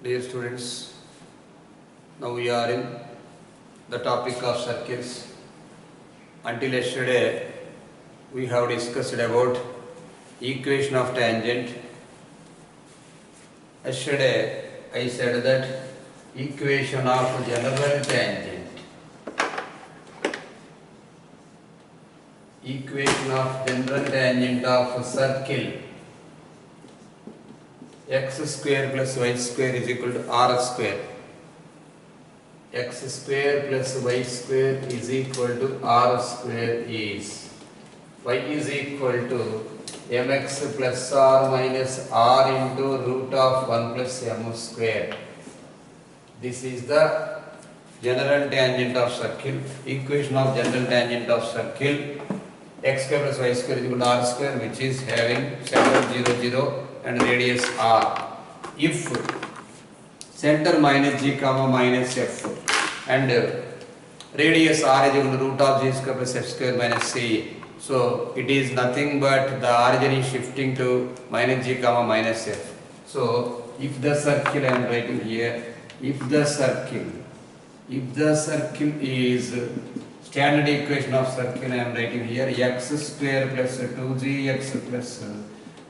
Dear students, now we are in the topic of circles. Until yesterday, we have discussed about equation of tangent. Yesterday, I said that equation of general tangent. Equation of general tangent of a circle. X square plus y square is equal to r square. X square plus y square is equal to r square is y is equal to mx plus r minus r into root of 1 plus m square. This is the general tangent of circle. Equation of general tangent of circle. X square plus y square is equal to r square, which is having center 0 0 and radius r. If center minus g comma minus f and radius r is equal to root of g square plus f square minus c, so it is nothing but the origin is shifting to minus g comma minus f. So if the circle, I am writing here, if the circle is standard equation of circle, I am writing here x square plus 2gx plus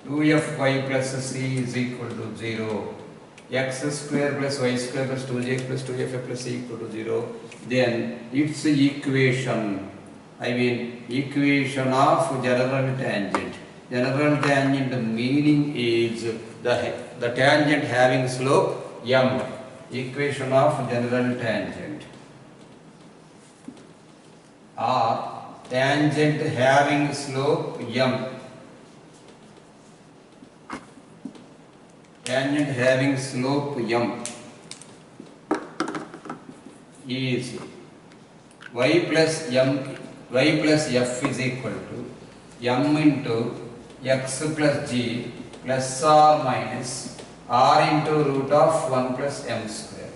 2fy plus c is equal to 0. X square plus y square plus 2gx plus 2f plus c equal to 0. Then its equation, equation of general tangent. General tangent meaning is the tangent having slope m. Equation of general tangent. Or tangent having slope m. Tangent having slope m is y plus f is equal to m into x plus g plus or minus r into root of 1 plus m square.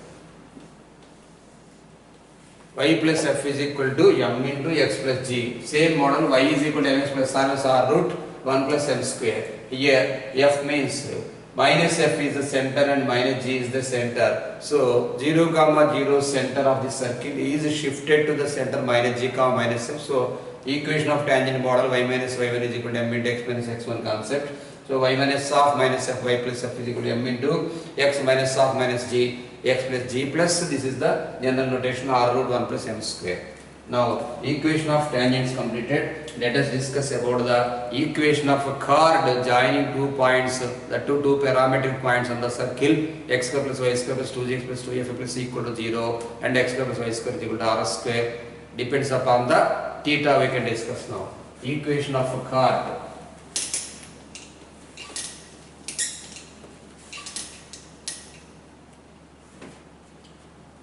Y plus f is equal to m into x plus g. Same model, y is equal to mx plus r root 1 plus m square. Here f means minus f is the center and minus g is the center. So 0 comma 0 center of the circle is shifted to the center minus g comma minus f. So equation of tangent model y minus y1 is equal to m into x minus x1 concept. So y minus of minus f, y plus f is equal to m into x minus of minus g, x plus g plus, this is the general notation, r root 1 plus m square. Now equation of tangent is completed. Let us discuss about the equation of a chord joining 2 points, the two parametric points on the circle, x square plus y square plus 2gx plus 2f plus c equal to 0 and x square plus y square is equal to r square. Depends upon the theta, we can discuss now. Equation of a chord.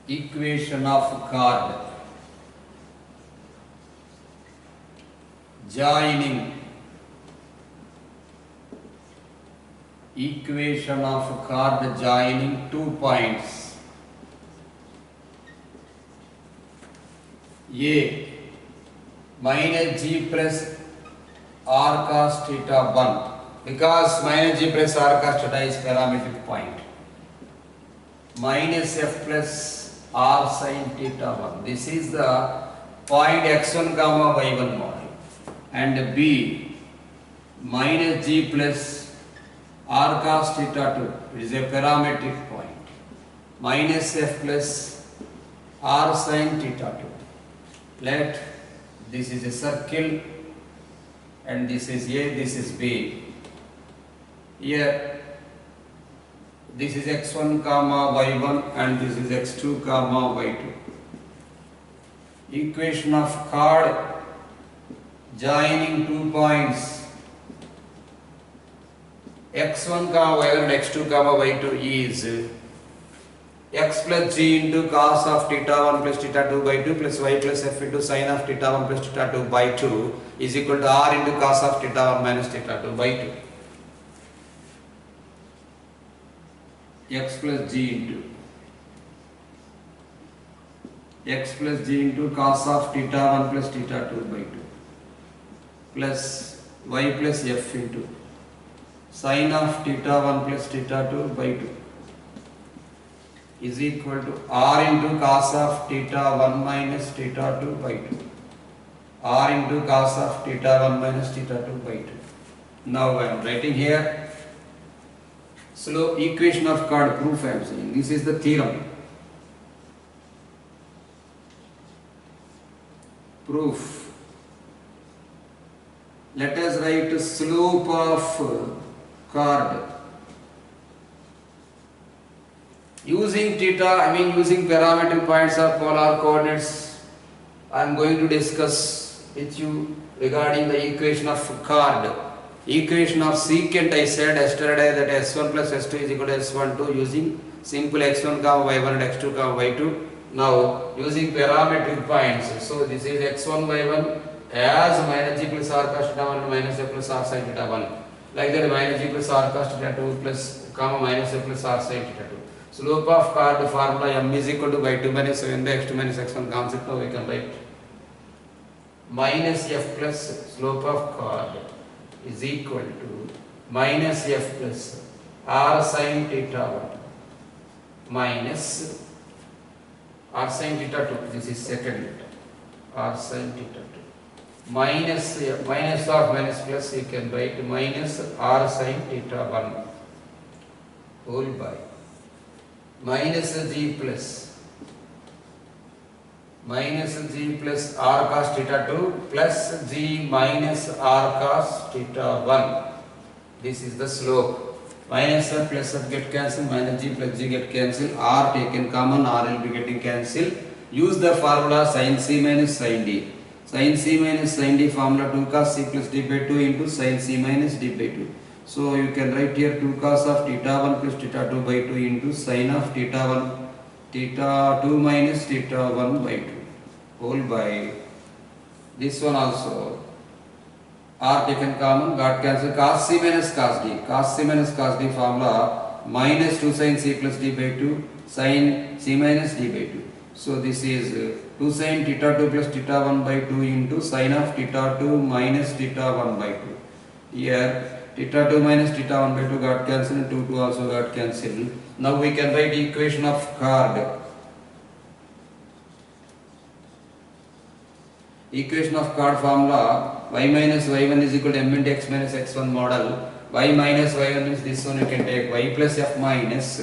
Equation of chord joining. Equation of chord joining 2 points A minus g plus r cos theta 1, because minus g plus r cos theta is parametric point, minus f plus r sin theta 1. This is the point x1 comma y1 model. And B minus g plus r cos theta 2, it is a parametric point, minus f plus r sin theta 2. Let this is a circle and this is A, this is B. Here this is x1 comma y1 and this is x2 comma y2. Equation of chord joining 2 points x1 comma y1 and x2 comma y2 is x plus g into cos of theta 1 plus theta 2 by 2 plus y plus f into sin of theta 1 plus theta 2 by 2 is equal to r into cos of theta 1 minus theta 2 by 2. X plus g into cos of theta 1 plus theta 2 by 2 plus y plus f into sin of theta 1 plus theta 2 by 2 is equal to r into cos of theta 1 minus theta 2 by 2. R into cos of theta 1 minus theta 2 by 2. Now I am writing here slope equation of chord proof I am saying. This is the theorem. Proof. Let us write slope of chord. Using theta, I mean using parametric points of polar coordinates, I am going to discuss with you regarding the equation of chord. Equation of secant I said yesterday that s1 plus s2 is equal to s12 using simple x1 comma y1 and x2 comma y2. Now using parametric points, so this is x1 y1 as minus g plus r cos theta 1 minus a plus r sin theta 1. Like that minus g plus r cos theta 2 plus comma minus a plus r sin theta 2. Slope of chord formula m is equal to y2 minus 7 by x2 minus x1 concept. Now we can write minus f plus slope of chord is equal to minus f plus r sin theta 1 minus r sin theta 2. This is second term. R sin theta 2 minus minus of minus plus you can write minus r sin theta 1 whole by minus g plus r cos theta 2 plus g minus r cos theta 1. This is the slope. Minus or plus of get cancelled, minus g plus g get cancelled, r taken common, r will be getting cancelled. Use the formula sin c minus sin d. Sin c minus sin d formula 2 cos c plus d by 2 into sin c minus d by 2. So you can write here 2 cos of theta 1 plus theta 2 by 2 into sin of theta 2 minus theta 1 by 2 whole by this one also r taken common got cancelled, cos c minus cos d. Cos c minus cos d formula minus 2 sin c plus d by 2 sin c minus d by 2. So this is 2 sin theta 2 plus theta 1 by 2 into sin of theta 2 minus theta 1 by 2. Here theta 2 minus theta 1 by 2 got cancelled and 2 also got cancelled. Now we can write equation of chord. Equation of chord formula y minus y1 is equal to m into x minus x1 model. Y minus y1 means this one you can take y plus f minus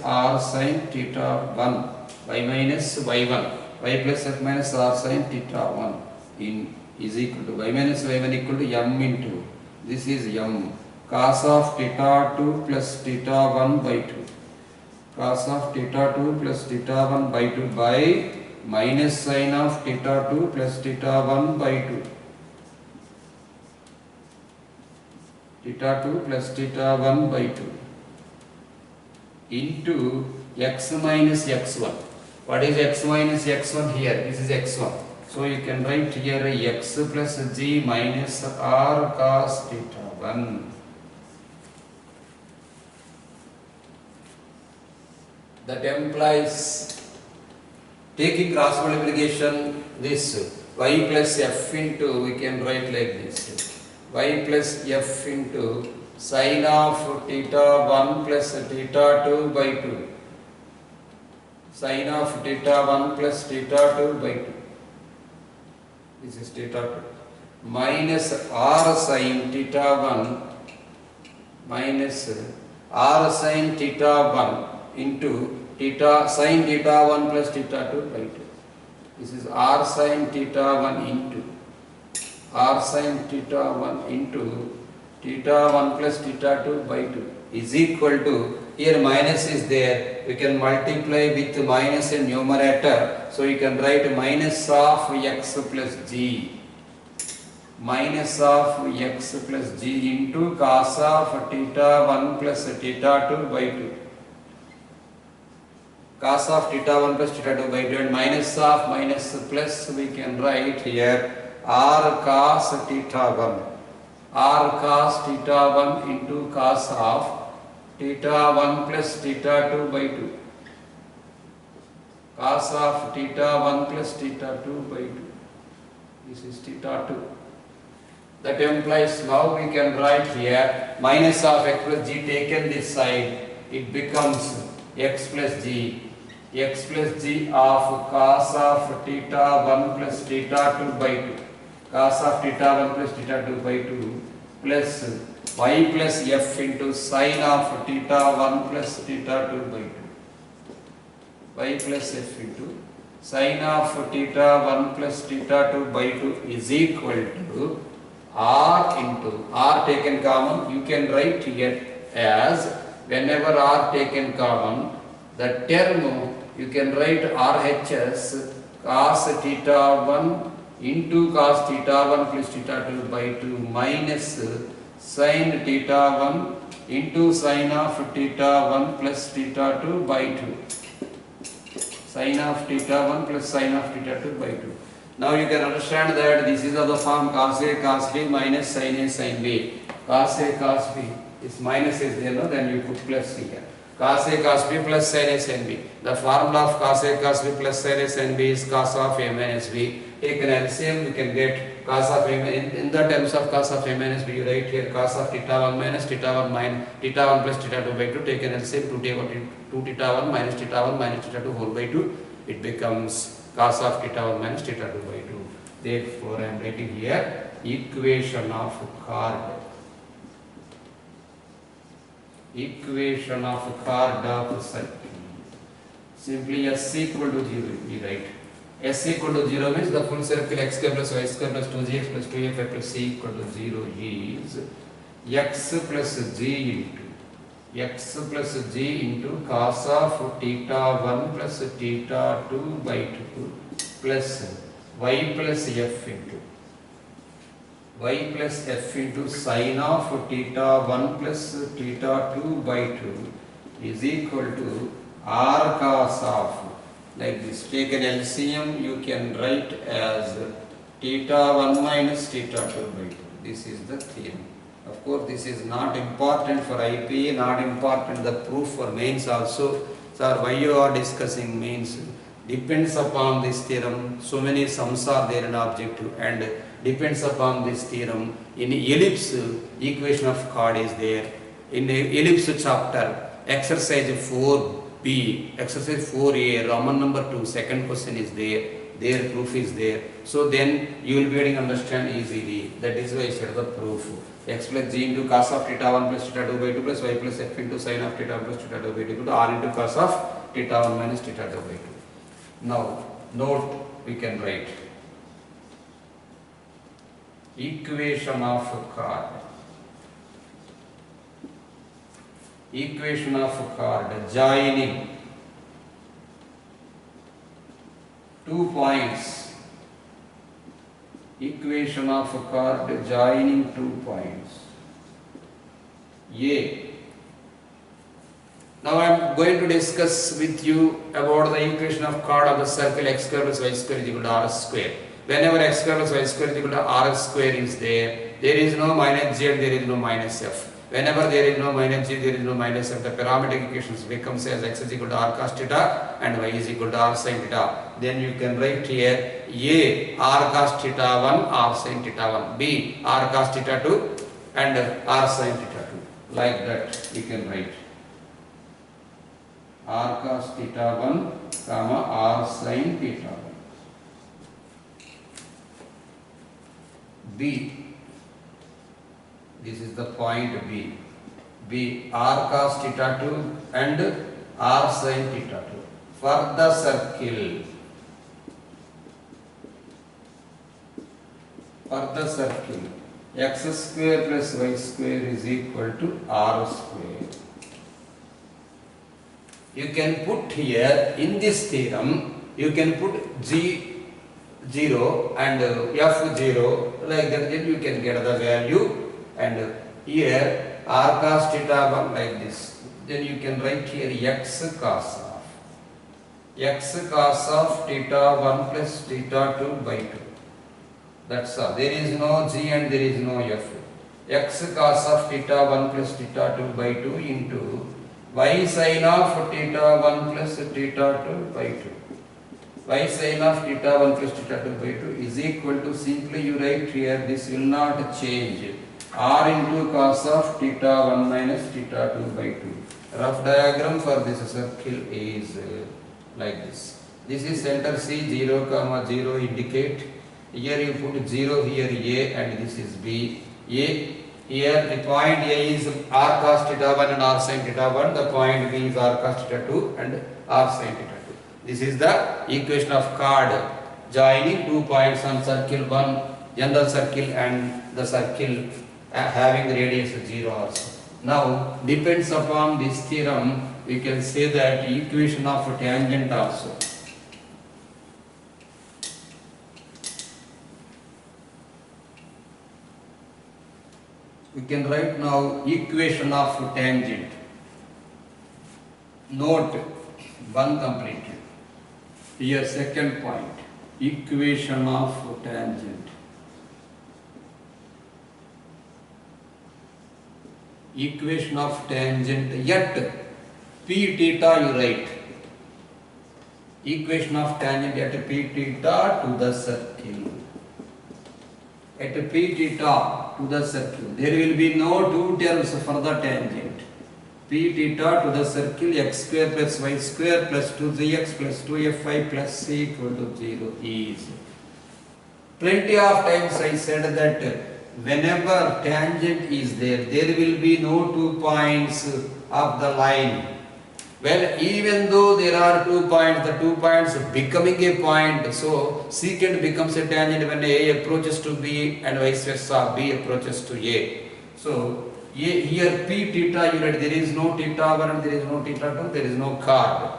r sin theta 1. Y minus y1. Y plus f minus r sin theta 1 in is equal to y minus y1 equal to m into this is m cos of theta 2 plus theta 1 by 2. Cos of theta 2 plus theta 1 by 2 by minus sin of theta 2 plus theta 1 by 2. Theta 2 plus theta 1 by 2 into x minus x1. What is x minus x1 here? This is x1. So you can write here x plus g minus r cos theta 1. That implies taking cross multiplication this y plus f into we can write like this y plus f into sin of theta 1 plus theta 2 by 2 sin of theta 1 plus theta 2 by 2. This is theta 2 minus r sin theta 1 minus r sin theta 1 into theta sin theta 1 plus theta 2 by 2. This is r sin theta 1 into r sin theta 1 into theta 1 plus theta 2 by 2 is equal to, here minus is there, we can multiply with minus in numerator, so you can write minus of x plus g, minus of x plus g into cos of theta 1 plus theta 2 by 2. Cos of theta 1 plus theta 2 by 2 and minus of minus plus we can write here r cos theta 1. R cos theta 1 into cos of theta 1 plus theta 2 by 2. Cos of theta 1 plus theta 2 by 2. This is theta 2. That implies now we can write here minus of x plus g taken this side it becomes x plus g. X plus g of cos of theta 1 plus theta 2 by 2. Cos of theta 1 plus theta 2 by 2 plus y plus f into sin of theta 1 plus theta 2 by 2. Y plus f into sin of theta 1 plus theta 2 by 2 is equal to r into r taken common. You can write here as whenever r taken common, the term you can write RHS cos theta 1 into cos theta 1 plus theta 2 by 2 minus sin theta 1 into sin of theta 1 plus theta 2 by 2. Sin of theta 1 plus sin of theta 2 by 2. Now you can understand that this is of the form cos A cos B minus sin A sin B. Cos A cos B, this minus is there, no? Then you put plus here. Cos A cos B plus sin A sin B. The formula of cos A cos B plus sin A sin B is cos of A minus B. Take an LCM, you can get cos of A in the terms of cos of A minus B. You write here cos of theta 1 minus theta 1 minus theta 1 plus theta 2 by 2. Take an LCM, 2 theta 1 minus theta 2 whole by 2. It becomes cos of theta 1 minus theta 2 by 2. Therefore, I am writing here equation of chord. Equation of chord of circle. Simply S equal to 0 we write. S equal to 0 means the full circle x square plus y square plus 2gx plus 2fy plus c equal to 0 is x plus g into cos of theta 1 plus theta 2 by 2 plus y plus f into sin of theta 1 plus theta 2 by 2 is equal to r cos of, like this. Take an LCM, you can write as theta 1 minus theta 2 by 2. This is the theorem. Of course, this is not important for IPA, not important the proof for mains also. Sir, why you are discussing mains? Depends upon this theorem. So many sums are there in objective, and depends upon this theorem. In ellipse, equation of chord is there. In the ellipse chapter, exercise 4B, exercise 4A, Roman number 2, second question is there. Their proof is there. So then you will be able to understand easily. That is why I said the proof. X plus g into cos of theta 1 plus theta 2 by 2 plus y plus f into sin of theta 1 plus theta 2 by 2 equal to r into cos of theta 1 minus theta 2 by 2. Now, note we can write equation of chord. Equation of chord joining 2 points. Equation of chord joining 2 points. A. Now I am going to discuss with you about the equation of chord of the circle x square plus y square is equal to r square. Whenever x square plus y square is equal to r square is there is no minus z and there is no minus f. Whenever there is no minus g, there is no minus f, the parametric equations becomes as x is equal to r cos theta and y is equal to r sin theta. Then you can write here A r cos theta 1, r sin theta 1, B r cos theta 2 and r sin theta 2. Like that we can write r cos theta 1, comma r sin theta 1. B, this is the point B. B r cos theta 2 and r sin theta 2. For the circle, x square plus y square is equal to r square. You can put here in this theorem, you can put g0 and f0 like that, then you can get the value, and here r cos theta 1 like this. Then you can write here x cos of theta 1 plus theta 2 by 2. That's all. There is no g and there is no f. X cos of theta 1 plus theta 2 by 2 into y sin of theta 1 plus theta 2 by 2. Y sin of theta 1 plus theta 2 by 2 is equal to, simply you write here, this will not change, r into cos of theta 1 minus theta 2 by 2. Rough diagram for this circle is like this. This is center C, 0, comma 0 indicate. Here you put 0, here A, and this is B. A, here the point A is R cos theta 1 and R sin theta 1. The point B is R cos theta 2 and R sin theta 2. This is the equation of chord joining 2 points on circle 1, general circle, and the circle having the radius 0 also. Now, depends upon this theorem, we can say that equation of tangent also. We can write now equation of tangent. Note 1 completed. Here second point, equation of tangent. Equation of tangent, yet p theta you write. Equation of tangent at p theta to the circle. At p theta to the circle, there will be no two terms for the tangent. P theta to the circle, x square plus y square plus 2gx plus 2fy plus c equal to 0 is. Plenty of times I said that whenever tangent is there, there will be no 2 points of the line. Well, even though there are 2 points, the 2 points becoming a point, so secant becomes a tangent when A approaches to B and vice versa, B approaches to A. So, here P theta, you write, there is no theta 1 and there is no theta 2, there is no chord.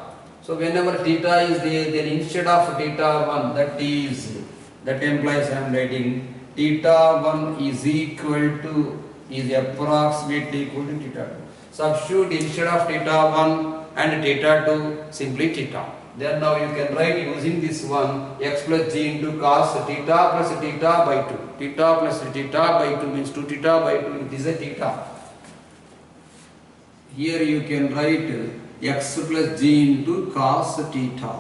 So, whenever theta is there, then instead of theta 1, that implies I am writing theta 1 is approximately equal to theta 2. Substitute instead of theta 1 and theta 2 simply theta. Then now you can write using this one x plus g into cos theta plus theta by 2. Theta plus theta by 2 means 2 theta by 2, it is a theta. Here you can write x plus g into cos theta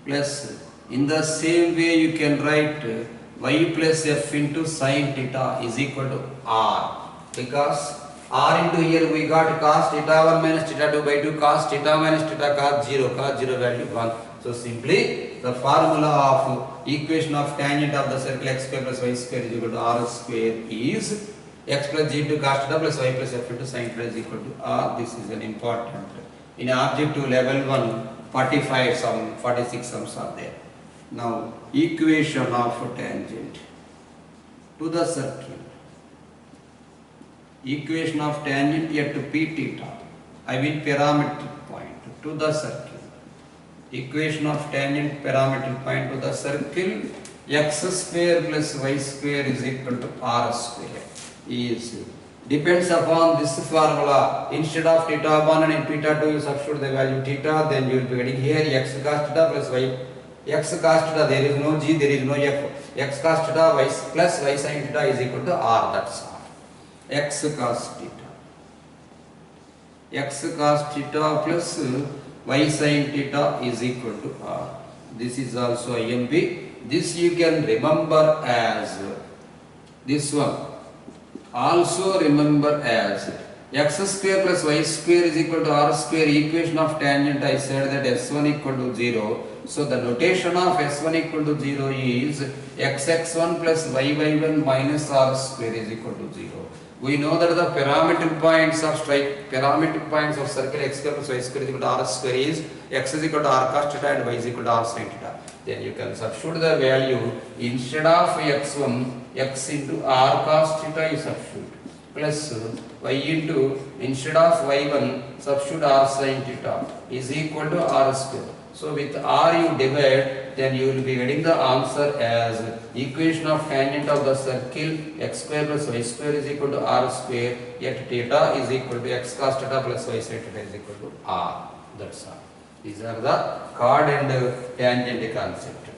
plus, in the same way you can write y plus f into sin theta is equal to r, because r into here we got cos theta 1 minus theta 2 by 2, cos theta minus theta cos 0 value 1. So simply the formula of equation of tangent of the circle x square plus y square is equal to r square is x plus g into cos theta plus y plus f into sin theta is equal to r. This is an important. In objective level 1, 46 sums are there. Now equation of tangent to the circle. Equation of tangent at p theta, I mean parametric point to the circle. Equation of tangent parametric point to the circle, x square plus y square is equal to r square is, depends upon this formula. Instead of theta 1 and in theta 2 you substitute the value theta, then you will be getting here x cos theta plus y, x cos theta, there is no g, there is no f, x cos theta y plus y sin theta is equal to r, that's all. X cos theta, x cos theta plus y sin theta is equal to r. This is also IMP. This you can remember as this one. Also remember as x square plus y square is equal to r square. Equation of tangent, I said that s1 equal to 0. So the notation of s1 equal to 0 is xx1 plus yy1 minus r square is equal to 0. We know that the parametric points of circle x square plus y square is equal to r square is x is equal to r cos theta and y is equal to r sin theta. Then you can substitute the value instead of x1, x into r cos theta you substitute, plus y into instead of y1 substitute r sin theta is equal to r square. So with r you divide, then you will be getting the answer as equation of tangent of the circle x square plus y square is equal to r square, yet theta is equal to x cos theta plus y sin theta is equal to r. That's all. These are the chord and tangent concept.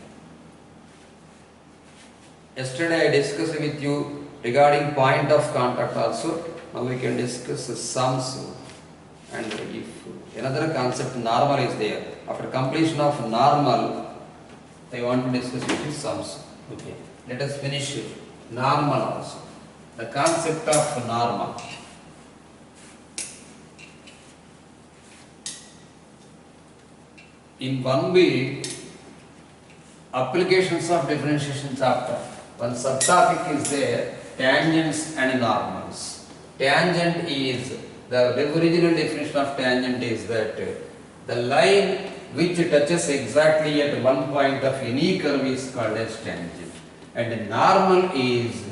Yesterday I discussed with you regarding point of contact also. Now we can discuss sums and if another concept normal is there. After completion of normal, I want to discuss with you sums. Okay. Let us finish normal also. The concept of normal. In 1B, applications of differentiation chapter, one subtopic is there, tangents and normals. Tangent is, the original definition of tangent is that the line which touches exactly at one point of any curve is called as tangent. And normal is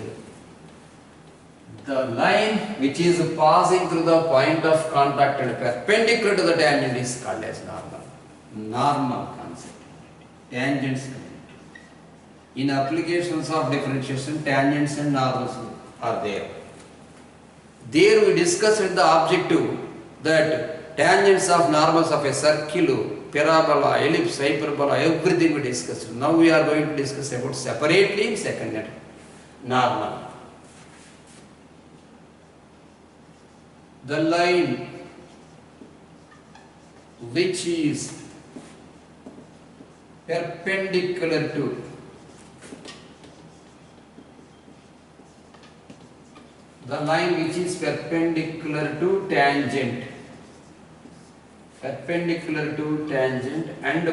the line which is passing through the point of contact and perpendicular to the tangent is called as normal. Normal concept. Tangents. In applications of differentiation, tangents and normals are there. There we discussed the objective that tangents of normals of a circle, parabola, ellipse, hyperbola, everything we discussed. Now we are going to discuss about separately in second normal. The line which is perpendicular to tangent and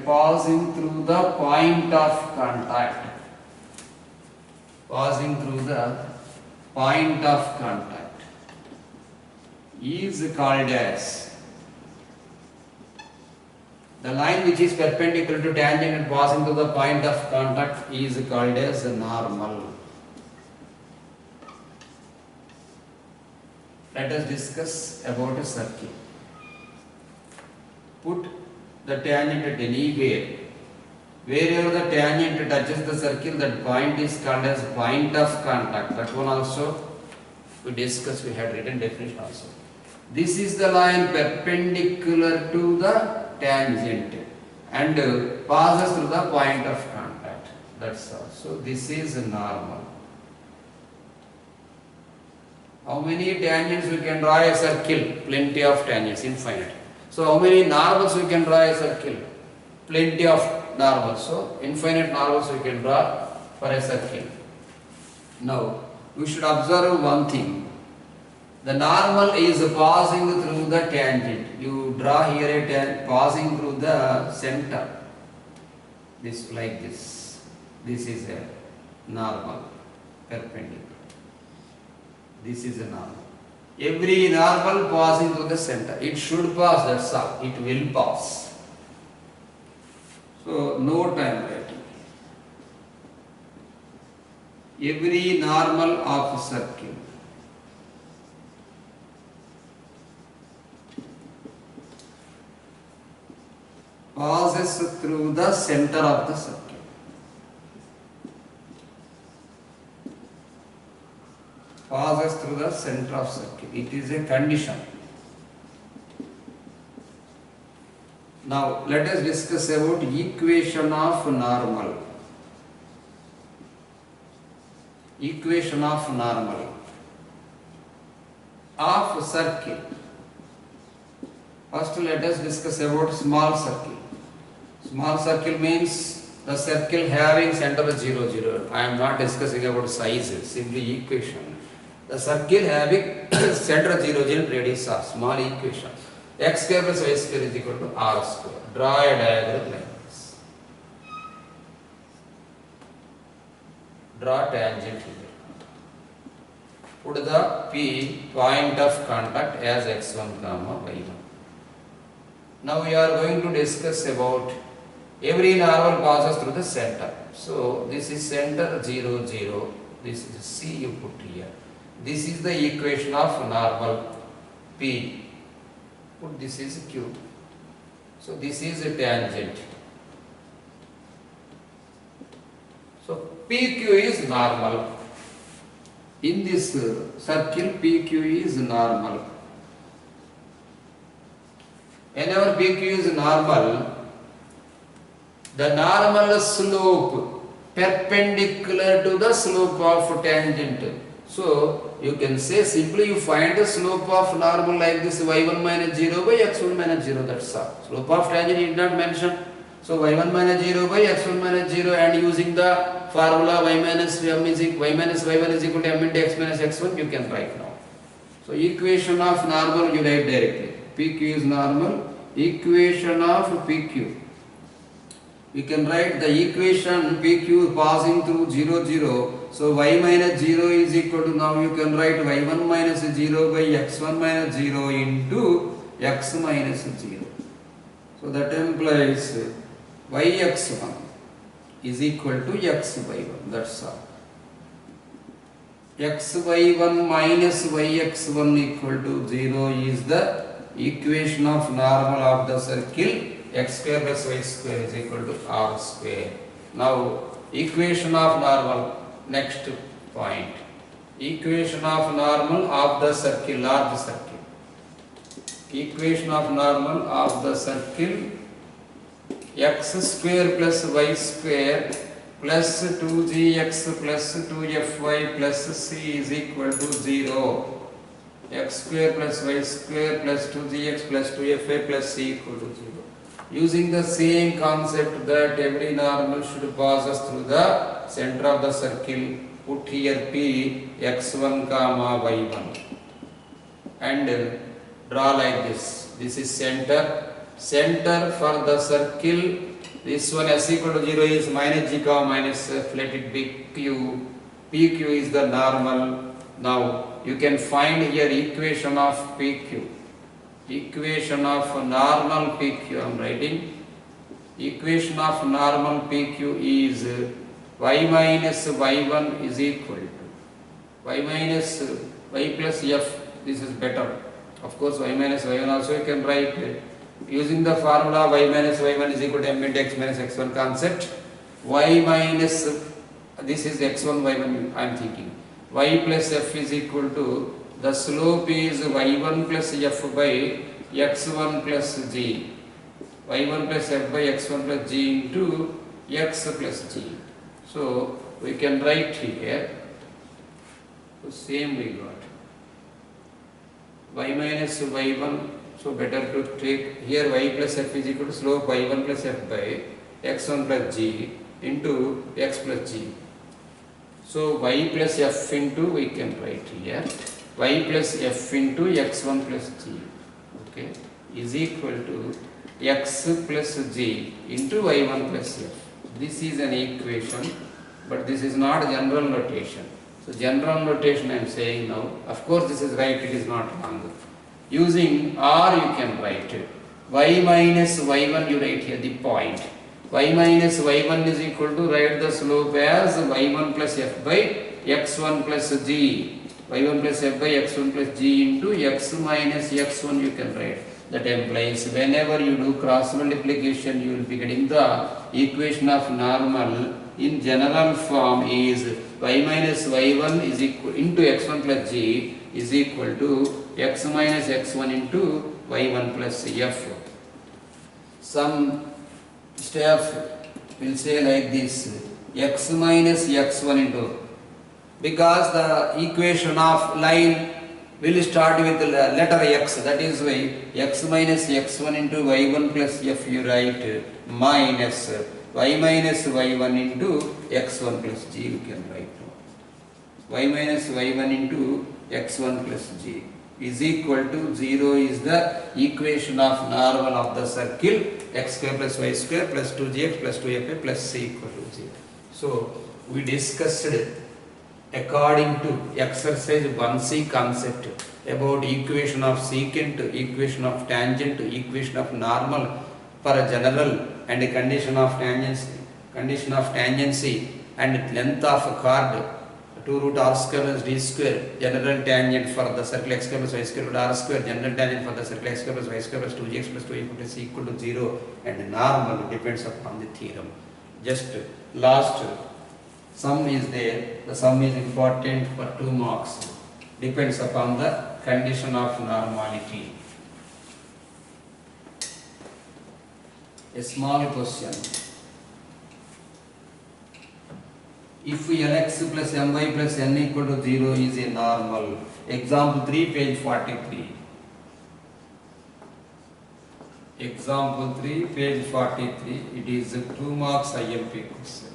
passing through the point of contact, is called as, the line which is perpendicular to tangent and passing to the point of contact is called as normal. Let us discuss about a circle. Put the tangent at anywhere. Wherever the tangent touches the circle, that point is called as point of contact. That one also we discussed, we had written definition also. This is the line perpendicular to the tangent and passes through the point of contact. That's all. So this is normal. How many tangents we can draw a circle? Plenty of tangents, infinite. So how many normals we can draw a circle? Plenty of normals. So infinite normals we can draw for a circle. Now we should observe one thing. The normal is passing through the tangent. You draw here a tangent passing through the center. This like this. This is a normal perpendicular. This is a normal. Every normal passing through the center. It should pass, that's all. It will pass. So no time waiting. Every normal of a circle passes through the center of the circle. Passes through the center of circle. It is a condition. Now let us discuss about equation of normal. Equation of normal of circle. First let us discuss about small circle. Small circle means the circle having center 0, 0. I am not discussing about sizes, simply equation. The circle having center 0, 0 radius r, small equation. X square plus y square is equal to r square. Draw a diagram like this. Draw tangent here. Put the P point of contact as x1 comma y1. Now we are going to discuss about every normal passes through the center. So this is center 0, 0. This is C you put here. This is the equation of normal P. Put this is Q. So this is a tangent. So PQ is normal. In this circle PQ is normal. Whenever PQ is normal, the normal slope perpendicular to the slope of tangent. So you can say simply you find the slope of normal like this y1 minus 0 by x1 minus 0, that's all. Slope of tangent is not mentioned. So y1 minus 0 by x1 minus 0, and using the formula y minus y1 is equal to m into x minus x1 you can write now. So equation of normal you write directly. PQ is normal. Equation of PQ. We can write the equation PQ passing through 0, 0. So y minus 0 is equal to, now you can write y1 minus 0 by x1 minus 0 into x minus 0. So that implies yx1 is equal to x by 1. That's all. X by 1 minus yx1 equal to 0 is the equation of normal of the circle. X square plus y square is equal to r square. Now equation of normal, next point. Equation of normal of the circle, large circle. Equation of normal of the circle, x square plus y square plus 2gx plus 2fy plus c is equal to 0. X square plus y square plus 2gx plus 2fy plus c equal to 0. Using the same concept that every normal should pass us through the center of the circle, put here P x1 comma y1 and draw like this. This is center. Center for the circle. This one s equal to 0 is minus g comma minus f, let it be q. PQ is the normal. Now you can find here equation of PQ. Equation of normal PQ I am writing. Equation of normal PQ is y minus y1 is equal to y minus y plus f. This is better. Of course y minus y1 also you can write using the formula y minus y1 is equal to m into x minus x1 concept. Y minus, this is x1 y1 I am thinking. Y plus f is equal to, the slope is y1 plus f by x1 plus g. y1 plus f by x1 plus g into x plus g. So we can write here, the same we got. Y minus y1, so better to take here y plus f is equal to slope y1 plus f by x1 plus g into x plus g. So y plus f into, we can write here, y plus f into x1 plus g, okay, is equal to x plus g into y1 plus f. This is an equation, but this is not general notation. So general notation I am saying now. Of course this is right, it is not wrong. Using r you can write y minus y1, you write here the point. Y minus y1 is equal to, write the slope as y1 plus f by x1 plus g. y1 plus f by x1 plus g into x minus x1 you can write. That implies whenever you do cross multiplication you will be getting the equation of normal in general form is y minus y1 is equal into x1 plus g is equal to x minus x1 into y1 plus f. Some staff will say like this, x minus x1 into, because the equation of line will start with the letter x, that is why x minus x1 into y1 plus f you write minus y minus y1 into x1 plus g you can write. Y minus y1 into x1 plus g is equal to 0 is the equation of normal of the circle, x square plus y square plus 2gx plus 2fa plus c equal to 0. So we discussed according to exercise 1c concept about equation of secant, equation of tangent, equation of normal for a general and a condition of tangency and length of a chord 2 root r square plus d square, general tangent for the circle x square plus y square root r square, general tangent for the circle x square plus y square plus 2gx plus 2a plus c equal to 0, and normal depends upon the theorem. Just last sum is there, the sum is important for 2 marks, depends upon the condition of normality. A small question. If Lx plus My plus N equal to 0 is a normal. Example 3, page 43. Example 3, page 43. It is a 2 marks IMP question.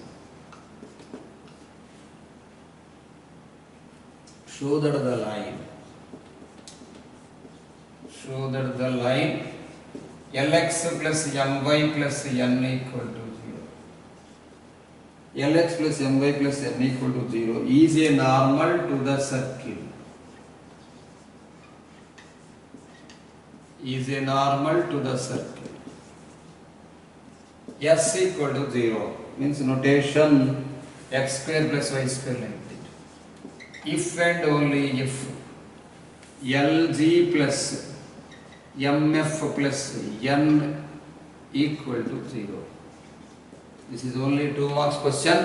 Show that the line show that the line Lx plus My plus N equal to 0. Lx plus My plus N equal to 0 is a normal to the circle. Is a normal to the circle. S equal to 0 means notation x square plus y square like that. If and only if Lg plus Mf plus N equal to 0. This is only 2 marks question.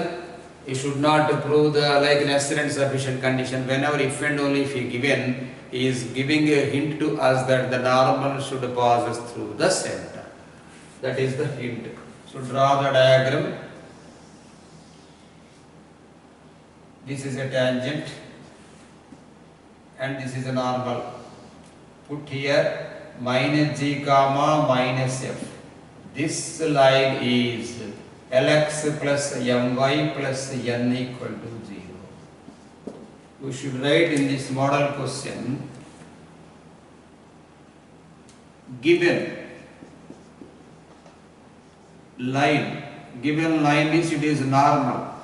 You should not prove the like necessary and sufficient condition. Whenever if and only if given, he is giving a hint to us that the normal should pass through the center. That is the hint. So draw the diagram. This is a tangent and this is a normal. Put here minus g comma minus f. This line is Lx plus My plus N equal to 0. We should write in this model question, given line means it is normal.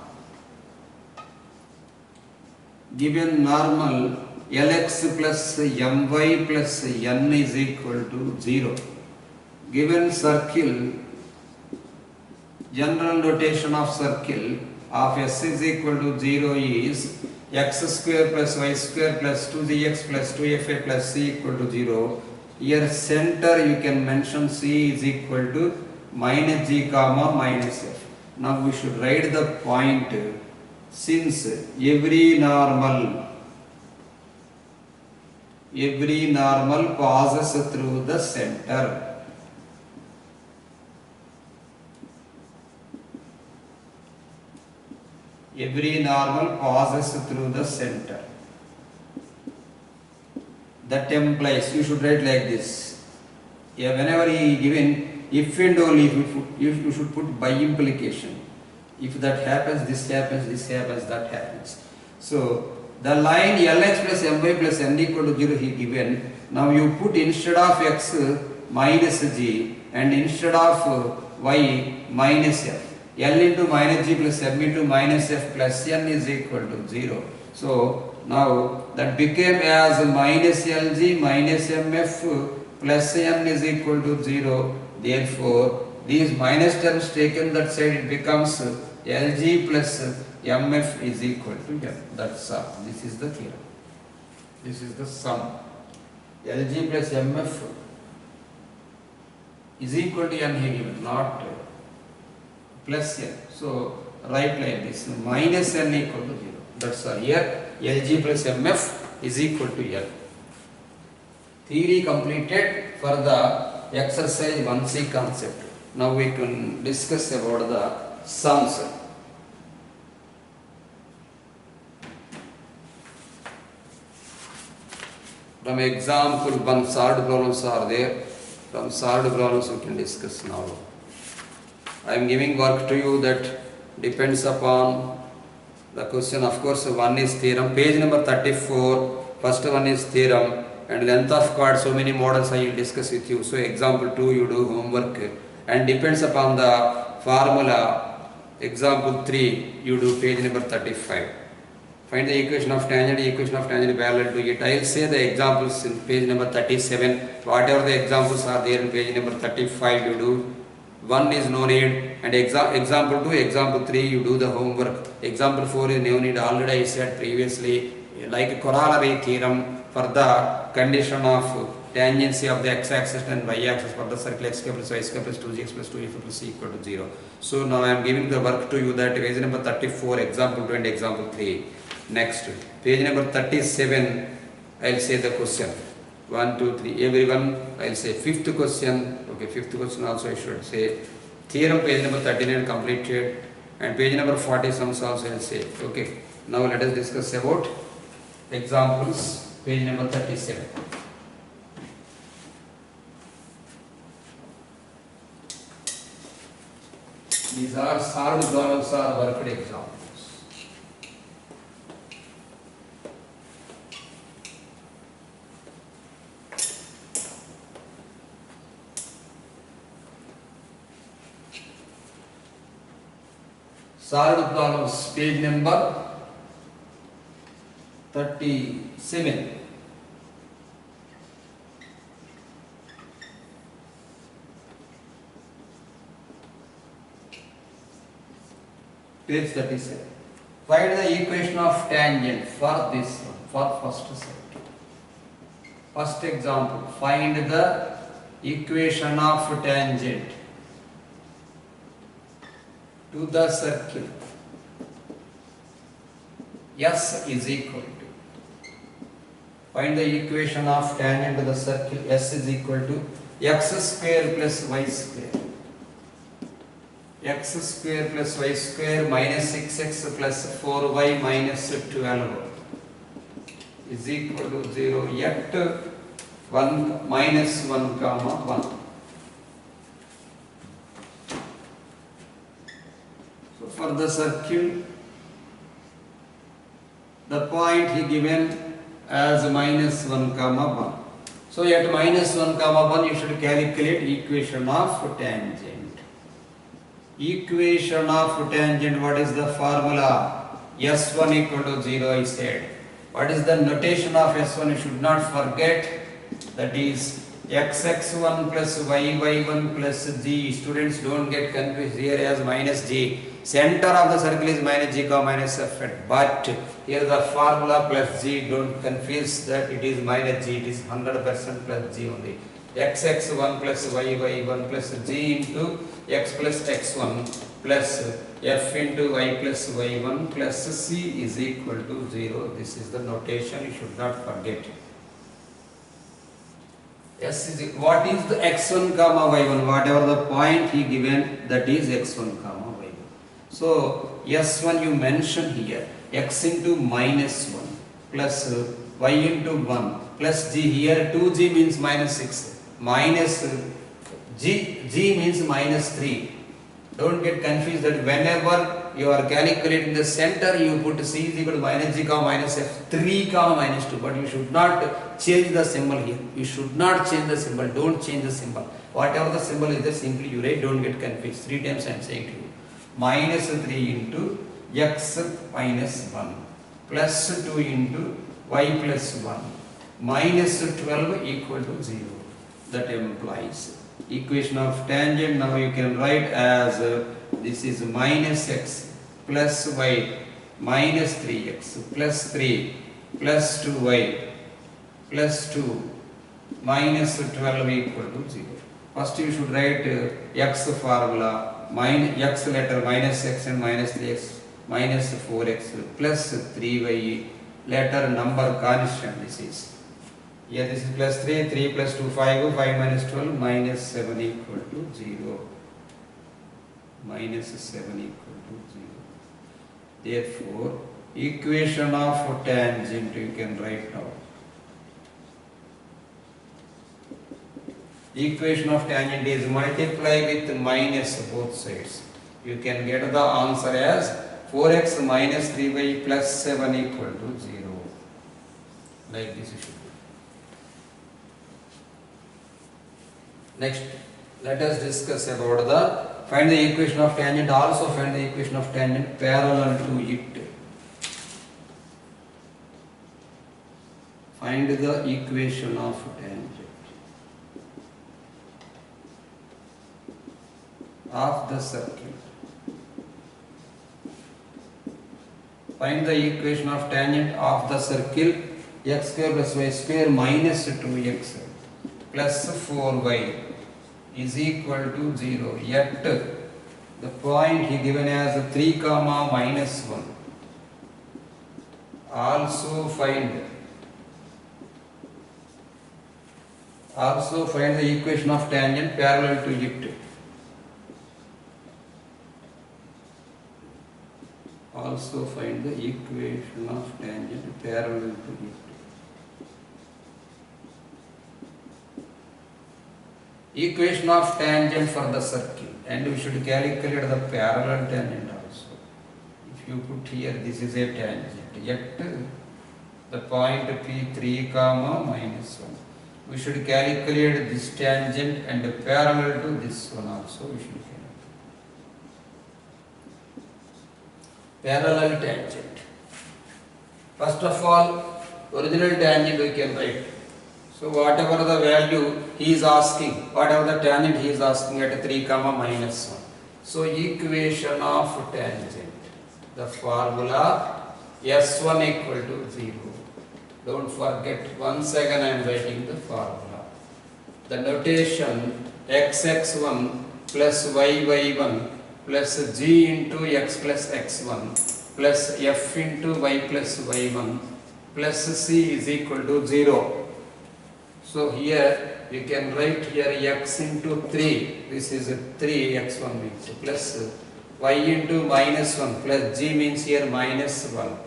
Given normal Lx plus My plus N is equal to 0. Given circle, general notation of circle of S is equal to 0 is x square plus y square plus 2gx plus 2fa plus c equal to 0. Here center you can mention c is equal to minus g comma minus f. Now we should write the point, since every normal passes through the center. Every normal passes through the center. That implies, you should write like this. Yeah, whenever he given if and only if you should put by implication. If that happens, this happens, this happens, that happens. So the line Lx plus My plus N equal to 0 he given. Now you put instead of x minus g and instead of y minus f. L into minus g plus m into minus f plus n is equal to 0. So now that became as minus Lg minus mf plus n is equal to 0. Therefore, these minus terms taken that side, it becomes Lg plus mf is equal to n. That's all. This is the theorem. This is the sum. Lg plus mf is equal to n here given, not plus n. So write like this, minus n equal to 0. That's all. Here Lg plus mf is equal to n. Theory completed. For the exercise 1c concept. Now we can discuss about the sums. From example 1 solved problems are there. From solved problems we can discuss now. I am giving work to you that depends upon the question. Of course, one is theorem. Page number 34. First one is theorem. And length of chord, so many models I will discuss with you. So example 2 you do homework and depends upon the formula. Example 3 you do page number 35. Find the equation of tangent parallel to it. I will say the examples in page number 37. Whatever the examples are there in page number 35 you do. 1 is no need, and example 2, example 3 you do the homework. Example 4 is no need, already I said previously, like corollary theorem for the condition of tangency of the x-axis and y-axis for the circle x square plus y square plus 2gx plus 2f plus c equal to 0. So now I am giving the work to you, that page number 34, example 2 and example 3. Next, page number 37, I will say the question. 1, 2, 3, everyone I will say fifth question. Okay, fifth question also I should say. Theorem page number 39 completed, and page number 40 sums also I will say. Okay, now let us discuss about examples. Page number 37. These are solved problems or worked examples. Solved problems, page number 37. Page 37. Find the equation of tangent for this one, for first set. First example, find the equation of tangent to the circle. S is equal to, find the equation of tangent to the circle. S is equal to x square plus y square. X square plus y square minus 6x plus 4y minus 12 is equal to 0 yet 1 minus 1 comma 1. So for the circle, the point he given as minus 1 comma 1. So at minus 1 comma 1 you should calculate equation of tangent. Equation of tangent, what is the formula? S1 equal to 0 I said. What is the notation of S1? You should not forget, that is xx1 plus yy1 plus g. Students don't get confused here as minus g. Center of the circle is minus g comma minus f, but here the formula plus g, don't confuse that it is minus g, it is 100% plus g only. Xx1 plus yy1 plus g into x plus x1 plus f into y plus y1 plus c is equal to 0. This is the notation, you should not forget. S is, what is the x1 comma y1? Whatever the point he given, that is x1 comma y1. So S1 you mention here, x into minus 1 plus y into 1 plus g. Here 2g means minus 6 minus g means minus 3. Don't get confused that whenever you are calculating the center, you put c is equal to minus g comma minus f 3 comma minus 2, but you should not change the symbol here. You should not change the symbol. Don't change the symbol. Whatever the symbol is there, simply you write. Don't get confused. 3 times I am saying to you. Minus 3 into x minus 1 plus 2 into y plus 1 minus 12 equal to 0. That implies equation of tangent. Now you can write as this is minus x plus y minus 3x plus 3 plus 2y plus 2 minus 12 equal to 0. First you should write x formula, x letter minus x and minus 3x minus 4x plus 3y letter number constant. This is, yeah, this is plus 3, 3 plus 2, 5, 5 minus 12, minus 7 equal to 0. Minus 7 equal to 0. Therefore, equation of tangent you can write now. Equation of tangent is multiply with minus both sides. You can get the answer as 4x minus 3y plus 7 equal to 0. Like this you should do. Next, let us discuss about the, find the equation of tangent. Also find the equation of tangent parallel to it. Find the equation of tangent of the circle. Find the equation of tangent of the circle. X square plus y square minus 2x plus 4y is equal to 0. Yet the point he given as 3 comma minus 1. Also find the equation of tangent parallel to it. Also find the equation of tangent parallel to it. Equation of tangent for the circle, and we should calculate the parallel tangent also. If you put here, this is a tangent, yet the point P3 comma minus 1. We should calculate this tangent and parallel to this one also we should calculate. parallel tangent. First of all, original tangent we can write. So whatever the value he is asking, whatever the tangent he is asking at 3 comma minus 1. So equation of tangent, the formula S1 equal to 0. Don't forget, once again I am writing the formula. The notation xx1 plus yy1 plus g into x plus x1 plus f into y plus y1 plus c is equal to 0. So here you can write here x into 3, this is 3 x1 means plus y into minus 1 plus g means here minus 1.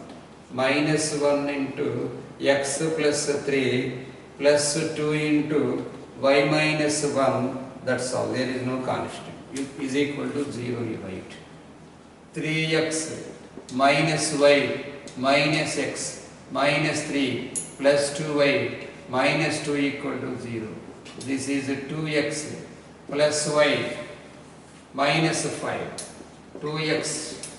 Minus 1 into x plus 3 plus 2 into y minus 1, that's all, there is no constant, is equal to 0 you write. 3x minus y minus x minus 3 plus 2y minus 2 equal to 0. This is 2x plus y minus 5. 2x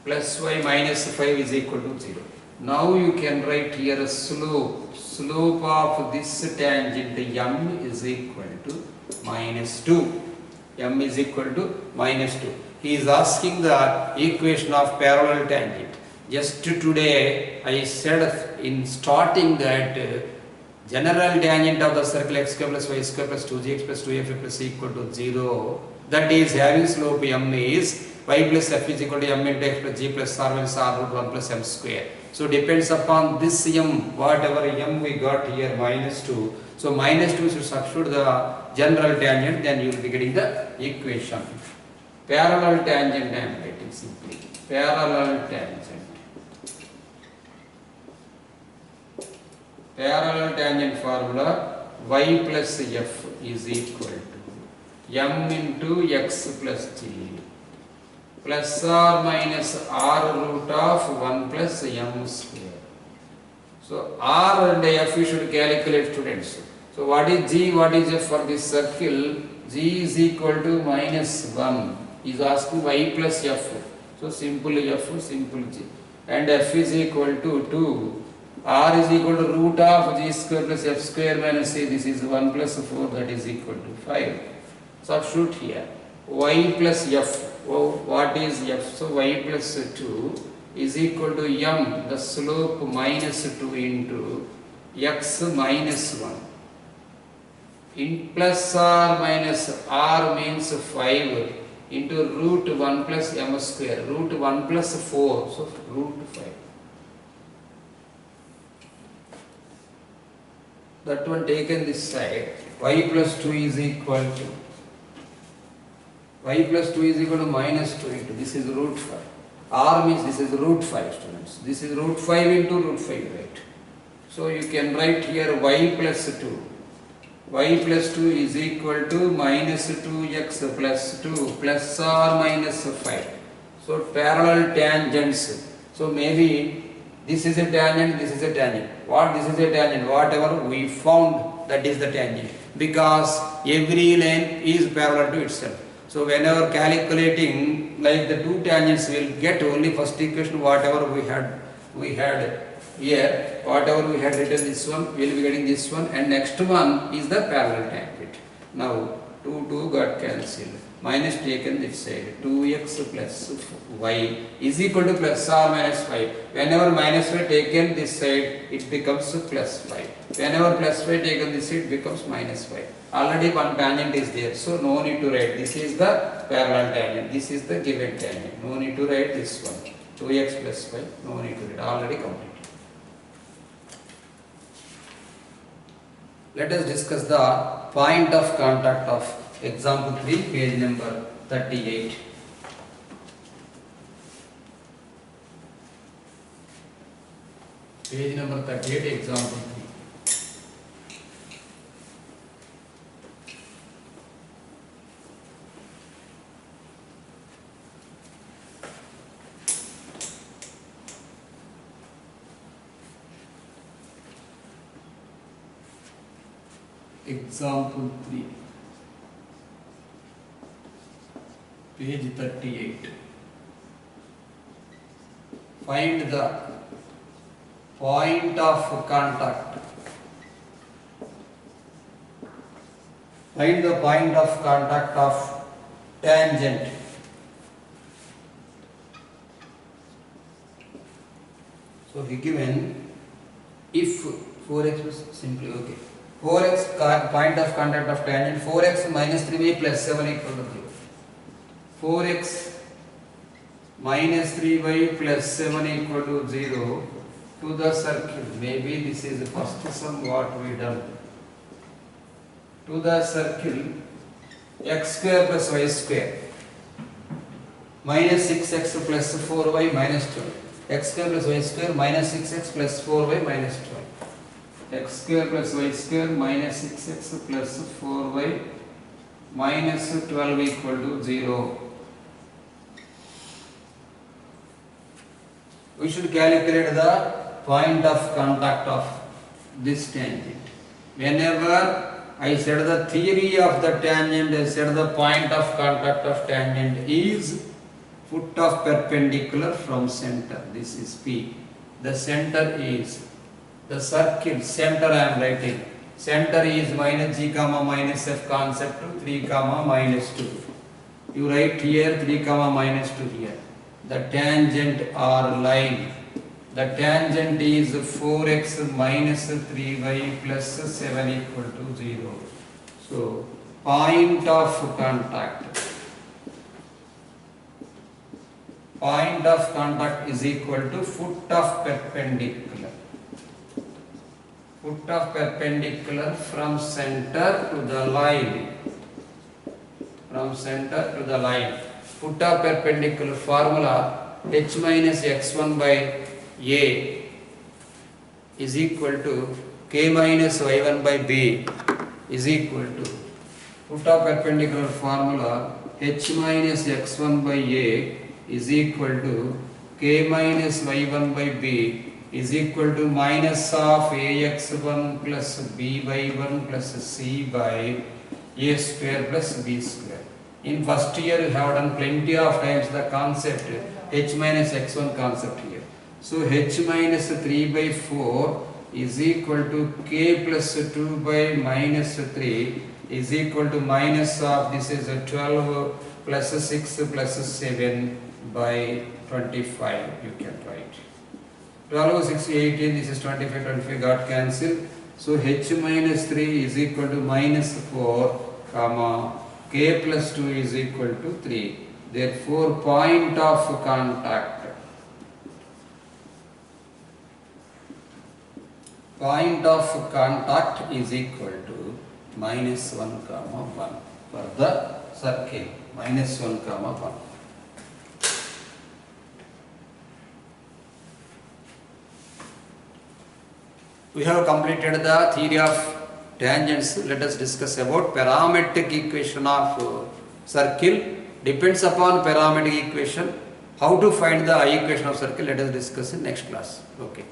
plus y minus 5 is equal to 0. Now you can write here a slope. Slope of this tangent m is equal to minus 2. M is equal to minus 2. He is asking the equation of parallel tangent. Just today I said in starting that general tangent of the circle x square plus y square plus 2gx plus 2f plus c equal to 0, that is having slope m is y plus f is equal to m into x plus g plus r minus r root 1 plus m square. So depends upon this m, whatever m we got here minus 2. So minus 2 should substitute the general tangent, then you will be getting the equation. Parallel tangent I am writing simply. Parallel tangent. Parallel tangent formula y plus f is equal to m into x plus g plus or minus r root of 1 plus m square. So r and f you should calculate, students. So what is g, what is f for this circle? G is equal to minus 1. He is asking y plus f. So simple f, simple g. And f is equal to 2. R is equal to root of g square plus f square minus c. This is 1 plus 4, that is equal to 5. Substitute here. Y plus f. Oh, what is f? So y plus 2 is equal to m, the slope minus 2 into x minus 1. In plus or minus r means 5 into root 1 plus m square. Root 1 plus 4, so root 5. That one taken this side, y plus 2 is equal to minus 2 into, this is root 5. R means this is root 5, students. This is root 5 into root 5, right? So you can write here y plus 2. Y plus 2 is equal to minus 2x plus 2 plus or minus 5. So parallel tangents. So maybe this is a tangent, this is a tangent. What this is a tangent? Whatever we found, that is the tangent. Because every line is parallel to itself. So whenever calculating, like the two tangents, we will get only first equation, whatever we had here, whatever we had written this one, we will be getting this one, and next one is the parallel tangent. Now 2 got cancelled. Minus taken this side, 2x plus y is equal to plus or minus 5. Whenever minus 5 taken this side, it becomes plus 5. Whenever plus 5 taken this side, it becomes minus 5. Already one tangent is there, so no need to write. This is the parallel tangent, this is the given tangent. No need to write this one. 2x plus 5, no need to write, already completed. Let us discuss the point of contact of example 3, page number 38. Page number 38, example 3. Example 3, page 38. Find the point of contact. Find the point of contact of tangent. So we given if 4x was simply okay. 4x point of contact of tangent 4x minus 3y plus 7 equal to 0. 4x minus 3y plus 7 equal to 0 to the circle. Maybe this is the first sum what we done. To the circle x square plus y square minus 6x plus 4y minus 12. X square plus y square minus 6x plus 4y minus 12. X square plus y square minus 6x plus 4y minus 12 equal to 0. We should calculate the point of contact of this tangent. Whenever I said the theory of the tangent, I said the point of contact of tangent is foot of perpendicular from center. This is P. The center is the circle. Center I am writing. Center is minus g comma minus f concept to 3 comma minus 2. You write here 3 comma minus 2 here. The tangent or line. The tangent is 4x minus 3y plus 7 equal to 0. So, point of contact. Point of contact is equal to foot of perpendicular. Foot of perpendicular from center to the line. From center to the line. Foot of perpendicular formula h minus x1 by a is equal to k minus y1 by b is equal to foot of perpendicular formula h minus x1 by a is equal to k minus y1 by b is equal to minus of ax1 plus by1 plus c by a square plus b square. In first year you have done plenty of times the concept h minus x1 concept here. So h minus 3 by 4 is equal to k plus 2 by minus 3 is equal to minus of this is 12 plus 6 plus 7 by 25 you can write. 12, 6, 18, this is 25, 25 got cancelled. So h minus 3 is equal to minus 4 comma k plus 2 is equal to 3. Therefore, point of contact. Point of contact is equal to minus 1 comma 1 for the circle. Minus 1 comma 1. We have completed the theory of tangents. Let us discuss about parametric equation of circle. Depends upon parametric equation. How to find the I equation of circle, let us discuss in next class. Okay.